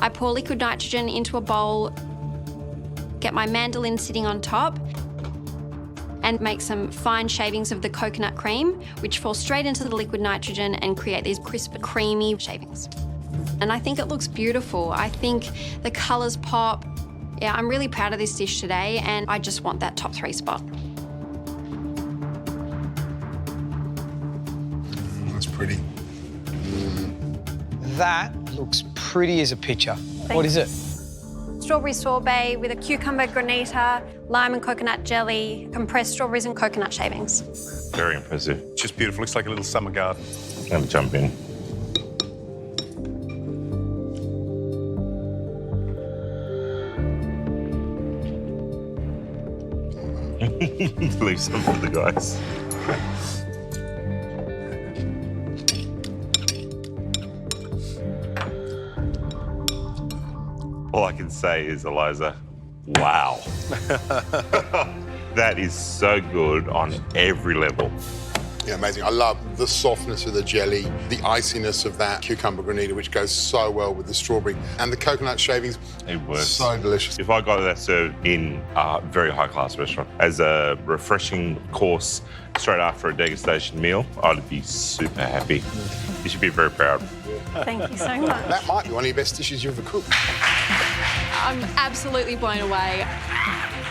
I pour liquid nitrogen into a bowl, get my mandolin sitting on top, and make some fine shavings of the coconut cream, which fall straight into the liquid nitrogen and create these crisp, creamy shavings. And I think it looks beautiful. I think the colours pop. Yeah, I'm really proud of this dish today, and I just want that top 3 spot. That's pretty. That looks pretty as a picture. What is it? Strawberry sorbet with a cucumber granita, lime and coconut jelly, compressed strawberries and coconut shavings. Very impressive. Just beautiful. Looks like a little summer garden. I'm going to jump in. Leave some for the guys. All I can say is, Eliza, wow. That is so good on every level. Yeah, amazing. I love the softness of the jelly, the iciness of that cucumber granita, which goes so well with the strawberry, and the coconut shavings. It works. So delicious. If I got that served in a very high-class restaurant as a refreshing course straight after a degustation meal, I'd be super happy. You should be very proud. Thank you so much. That might be one of your best dishes you've ever cooked. I'm absolutely blown away.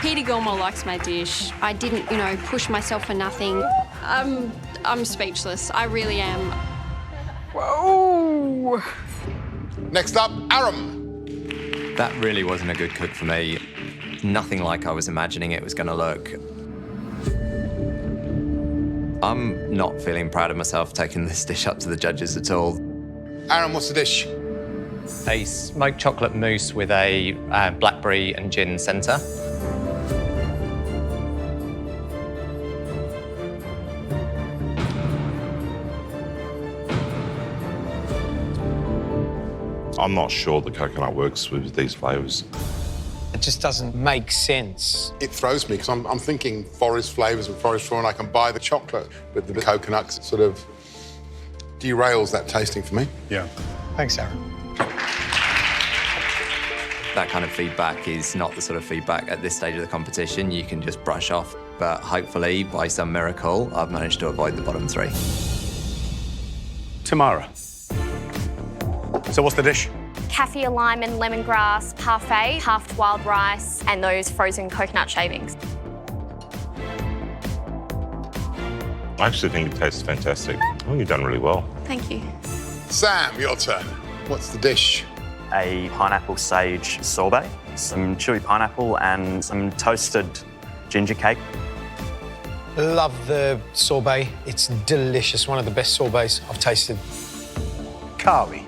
Peter Gilmore likes my dish. I didn't, push myself for nothing. I'm speechless. I really am. Whoa! Next up, Aram. That really wasn't a good cook for me. Nothing like I was imagining it was going to look. I'm not feeling proud of myself taking this dish up to the judges at all. Aram, what's the dish? A smoked chocolate mousse with a blackberry and gin centre. I'm not sure the coconut works with these flavours. It just doesn't make sense. It throws me because I'm thinking forest flavours and forest floor, and I can buy the chocolate, but the coconut sort of derails that tasting for me. Yeah. Thanks, Aaron. That kind of feedback is not the sort of feedback at this stage of the competition you can just brush off. But hopefully, by some miracle, I've managed to avoid the bottom 3. Tamara. So what's the dish? Kaffir lime and lemongrass parfait, puffed wild rice, and those frozen coconut shavings. I actually think it tastes fantastic. Oh, you've done really well. Thank you. Sam, your turn. What's the dish? A pineapple sage sorbet, some chewy pineapple and some toasted ginger cake. Love the sorbet. It's delicious. One of the best sorbets I've tasted. Carly.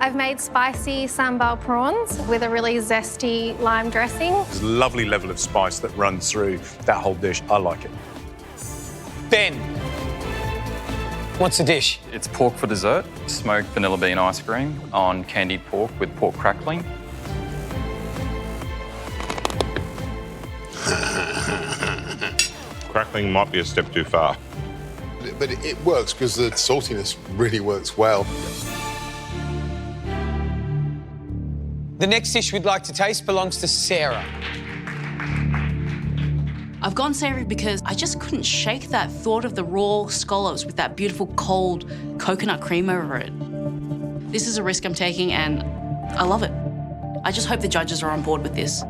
I've made spicy sambal prawns with a really zesty lime dressing. There's a lovely level of spice that runs through that whole dish. I like it. Ben, what's the dish? It's pork for dessert, smoked vanilla bean ice cream on candied pork with pork crackling. Crackling might be a step too far. But it works because the saltiness really works well. The next dish we'd like to taste belongs to Sarah. I've gone savory because I just couldn't shake that thought of the raw scallops with that beautiful cold coconut cream over it. This is a risk I'm taking and I love it. I just hope the judges are on board with this.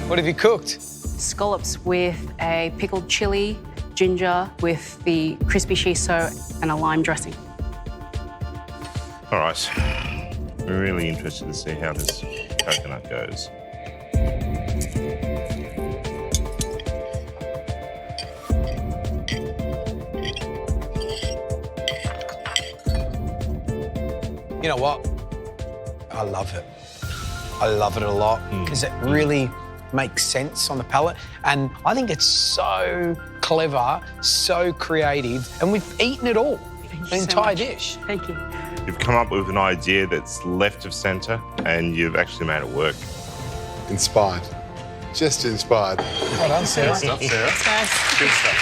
What have you cooked? Scallops with a pickled chili, ginger with the crispy shiso and a lime dressing. All right. We're really interested to see how this coconut goes. You know what? I love it. I love it a lot because it really makes sense on the palate. And I think it's so clever, so creative, and we've eaten it all, the entire dish. Thank you. You've come up with an idea that's left of centre and you've actually made it work. Inspired. Just inspired. Well done, Sarah. Good stuff, Sarah. Thanks. Good stuff.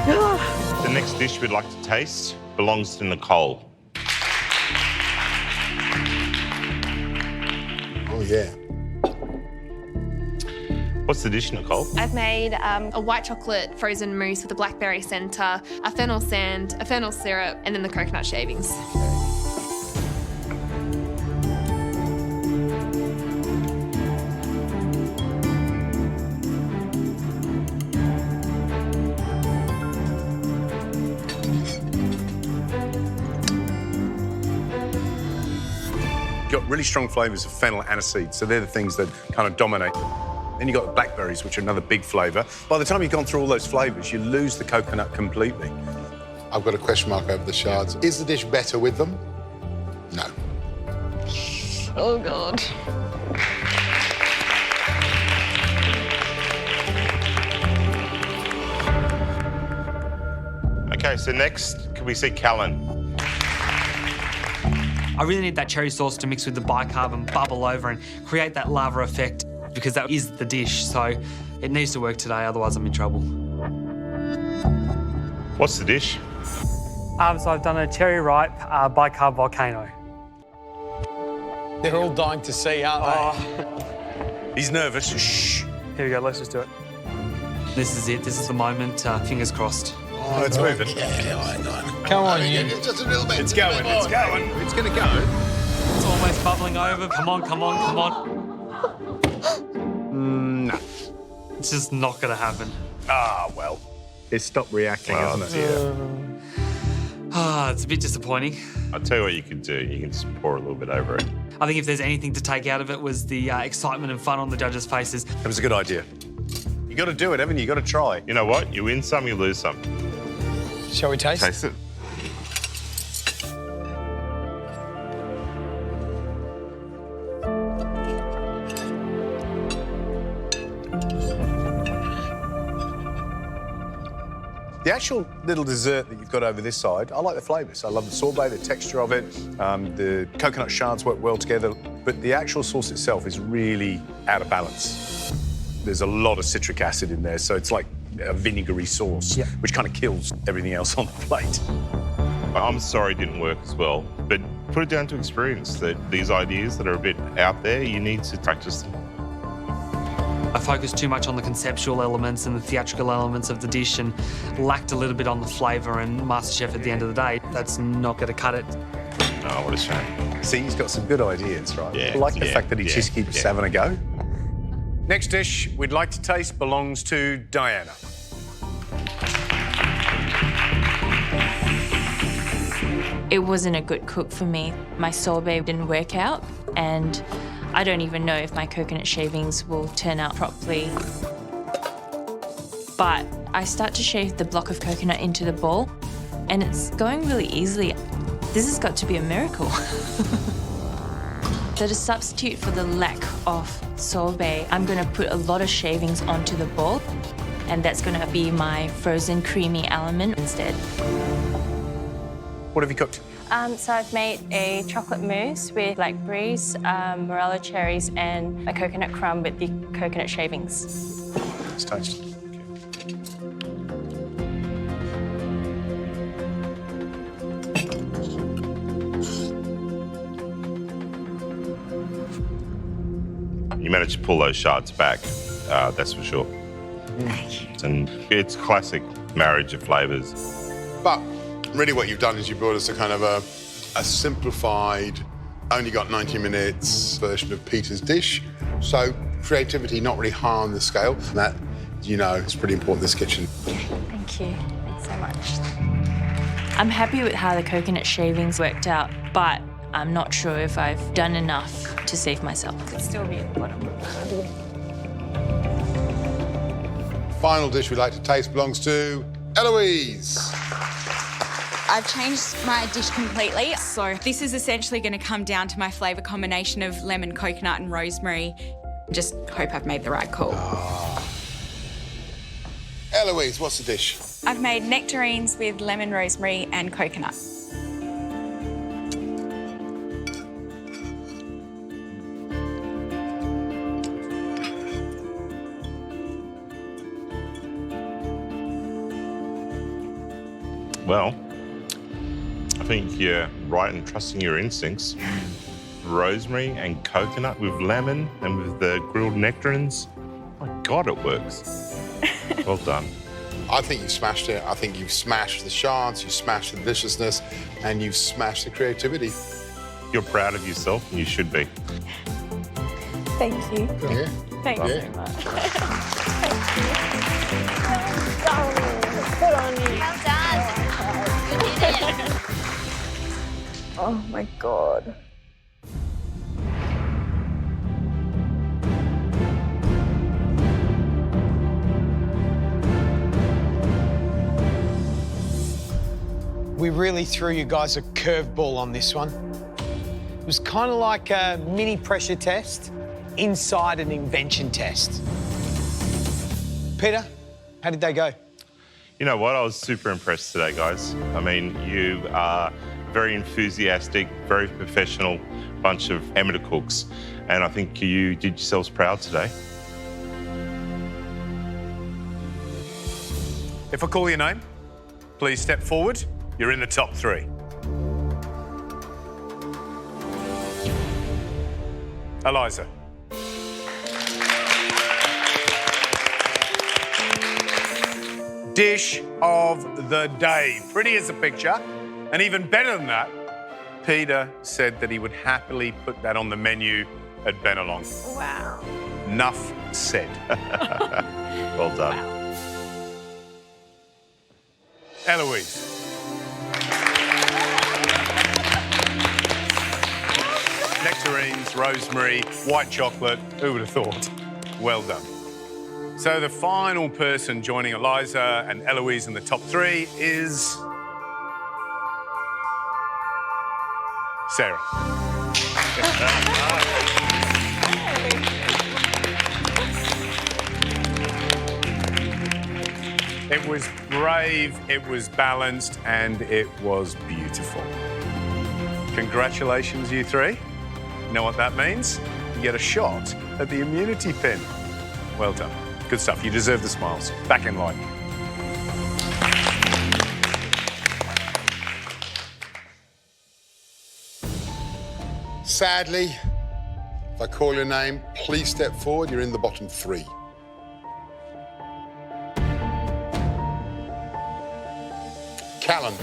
Well done. next dish we'd like to taste belongs to Nicole. Oh, yeah. What's the dish, Nicole? I've made a white chocolate frozen mousse with a blackberry centre, a fennel sand, a fennel syrup, and then the coconut shavings. Got really strong flavours of fennel and aniseed, so they're the things that kind of dominate. Then you've got the blackberries, which are another big flavour. By the time you've gone through all those flavours, you lose the coconut completely. I've got a question mark over the shards. Is the dish better with them? No. Oh, God. Okay, so next, can we see Callan? I really need that cherry sauce to mix with the bicarb and bubble over and create that lava effect, because that is the dish, so it needs to work today, otherwise I'm in trouble. What's the dish? So I've done a cherry ripe bicarb volcano. They're all dying to see, aren't they? He's nervous. Shh. Here we go, let's just do it. This is it, this is the moment, fingers crossed. Oh, it's moving. Come on, you. Just a little bit. It's going, it's going. It's going to go. It's almost bubbling over. Come on, come on, come on. No. It's just not going to happen. Ah, well. It's stopped reacting, hasn't it? It's a bit disappointing. I'll tell you what you can do. You can just pour a little bit over it. I think if there's anything to take out of it was the excitement and fun on the judges' faces. That was a good idea. You got to do it, haven't you? You got to try. You know what? You win some, you lose some. Shall we taste? Taste it. The actual little dessert that you've got over this side, I like the flavours. I love the sorbet, the texture of it. The coconut shards work well together, but the actual sauce itself is really out of balance. There's a lot of citric acid in there, so it's like a vinegary sauce, which kind of kills everything else on the plate. I'm sorry it didn't work as well, but put it down to experience that these ideas that are a bit out there, you need to practice them. I focused too much on the conceptual elements and the theatrical elements of the dish and lacked a little bit on the flavour, and MasterChef at the end of the day, that's not going to cut it. Oh, what a shame. See, he's got some good ideas, right? Yeah, I like the fact that he just keeps having a go. Next dish we'd like to taste belongs to Diana. It wasn't a good cook for me. My sorbet didn't work out, and I don't even know if my coconut shavings will turn out properly. But I start to shave the block of coconut into the bowl, and it's going really easily. This has got to be a miracle. So to substitute for the lack of sorbet, I'm going to put a lot of shavings onto the bowl, and that's going to be my frozen creamy element instead. What have you cooked? So I've made a chocolate mousse with blackberries, morello cherries, and a coconut crumb with the coconut shavings. Let's taste. You managed to pull those shards back, that's for sure. And it's classic marriage of flavours. But really what you've done is you brought us a kind of a simplified, only got 90 minutes version of Peter's dish. So creativity not really harm the scale. And that, you know, is pretty important in this kitchen. Thank you so much. I'm happy with how the coconut shavings worked out, but I'm not sure if I've done enough to save myself. Could still be at the bottom. Final dish we'd like to taste belongs to Eloise. I've changed my dish completely. So this is essentially going to come down to my flavour combination of lemon, coconut and rosemary. Just hope I've made the right call. Eloise, what's the dish? I've made nectarines with lemon, rosemary and coconut. Well, I think you're right in trusting your instincts. Rosemary and coconut with lemon and with the grilled nectarines. My God, it works. Well done. I think you've smashed it. I think you've smashed the shards, you've smashed the deliciousness, and you've smashed the creativity. You're proud of yourself, and you should be. Thank you. Yeah. Thank you Yeah. so much. Good on you. Well done. You did it. Oh my God. We really threw you guys a curveball on this one. It was kind of like a mini pressure test inside an invention test. Peter, how did they go? You know what? I was super impressed today, guys. I mean, you are very enthusiastic, very professional bunch of amateur cooks, and I think you did yourselves proud today. If I call your name, please step forward. You're in the top 3. Eliza. Dish of the day. Pretty as a picture. And even better than that, Peter said that he would happily put that on the menu at Benelong. Wow. Enough said. Well done. Wow. Eloise. Nectarines, rosemary, white chocolate. Who would have thought? Well done. So the final person joining Eliza and Eloise in the top 3 is Sarah. It was brave, it was balanced, and it was beautiful. Congratulations, you 3. You know what that means? You get a shot at the immunity pin. Well done. Good stuff. You deserve the smiles. Back in line. Sadly, if I call your name, please step forward. You're in the bottom 3. Callan.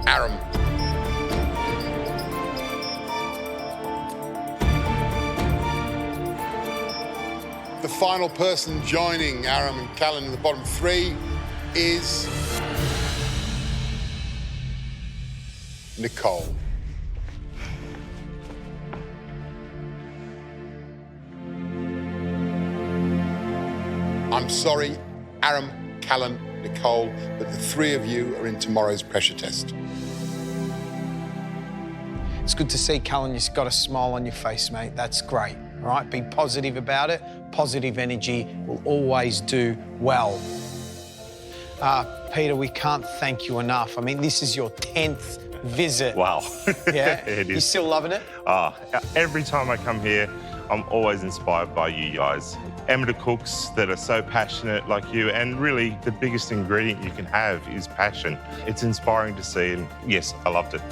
Aram. The final person joining Aram and Callan in the bottom 3 is Nicole. I'm sorry, Aram, Callan, Nicole, but the 3 of you are in tomorrow's pressure test. It's good to see, Callan, you've got a smile on your face, mate. That's great, all right? Be positive about it. Positive energy will always do well. Peter, we can't thank you enough. I mean, this is your 10th visit. Wow. Yeah? It is. You still loving it? Every time I come here, I'm always inspired by you guys. Amateur cooks that are so passionate like you, and really the biggest ingredient you can have is passion. It's inspiring to see, and yes, I loved it.